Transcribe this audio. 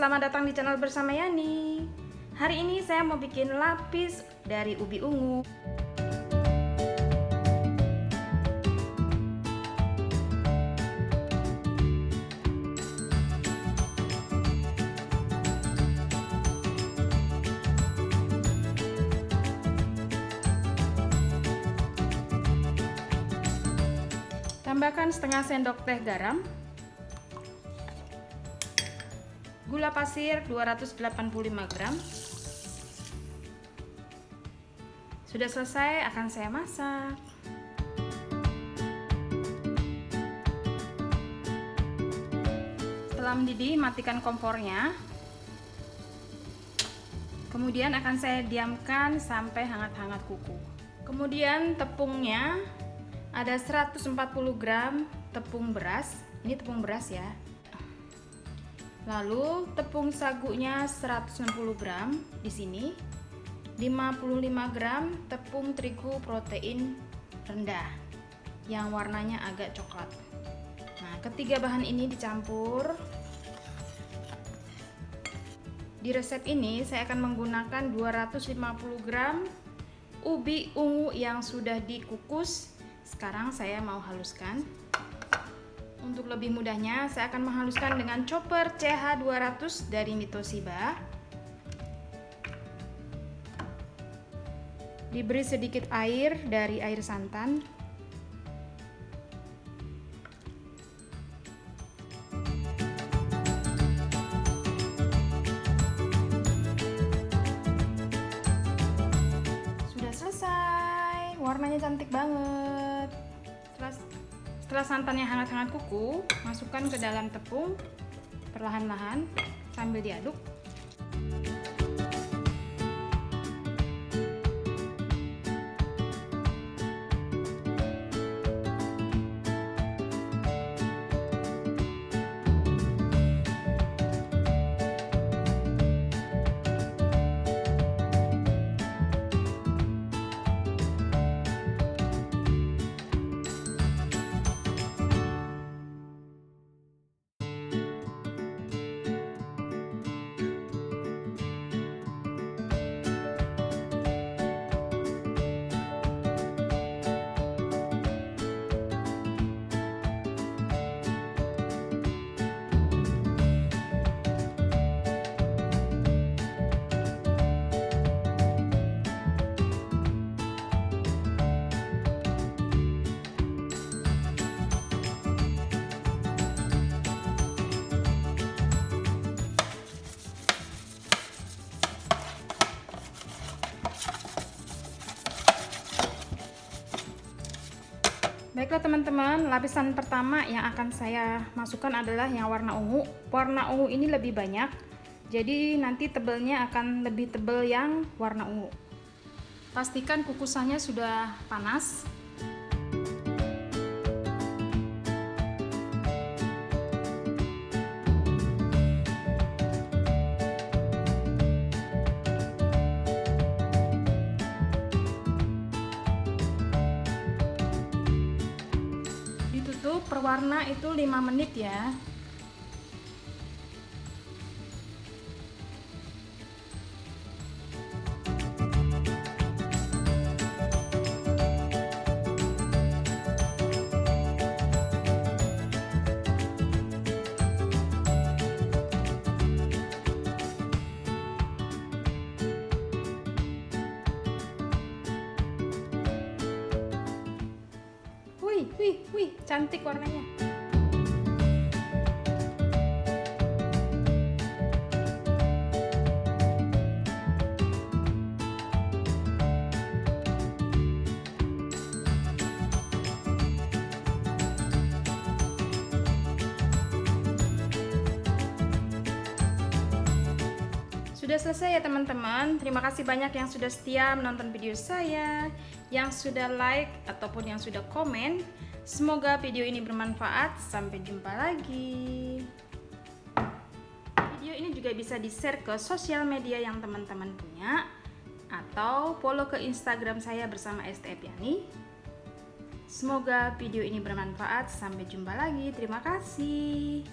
selamat datang di channel bersama Yani. Hari ini saya mau bikin lapis dari ubi ungu. Tambahkan setengah sendok teh garam, gula pasir 285 gram. Sudah selesai, akan saya masak. Setelah mendidih, matikan kompornya. Kemudian akan saya diamkan sampai hangat-hangat kuku. Kemudian tepungnya ada 140 gram tepung beras. Ini tepung beras ya. Lalu tepung sagunya 160 gram di sini. 55 gram tepung terigu protein rendah yang warnanya agak coklat. Nah, ketiga bahan ini dicampur. Di resep ini saya akan menggunakan 250 gram ubi ungu yang sudah dikukus. Sekarang saya mau haluskan. Untuk lebih mudahnya, saya akan menghaluskan dengan chopper CH200 dari Mitoshiba. Diberi sedikit air dari air santan. Sudah selesai, warnanya cantik banget. Setelah santannya hangat-hangat kuku, masukkan ke dalam tepung perlahan-lahan sambil diaduk. Baiklah teman-teman, lapisan pertama yang akan saya masukkan adalah yang warna ungu. Warna ungu ini lebih banyak, jadi nanti tebelnya akan lebih tebel yang warna ungu. Pastikan kukusannya sudah panas. Perwarna itu 5 menit ya. Wih, cantik warnanya. Sudah selesai ya teman-teman. Terima kasih banyak yang sudah setia menonton video saya, yang sudah like ataupun yang sudah komen. Semoga video ini bermanfaat. Sampai jumpa lagi. Video ini juga bisa di-share ke sosial media yang teman-teman punya, atau follow ke Instagram saya bersama STF Yani. Semoga video ini bermanfaat. Sampai jumpa lagi. Terima kasih.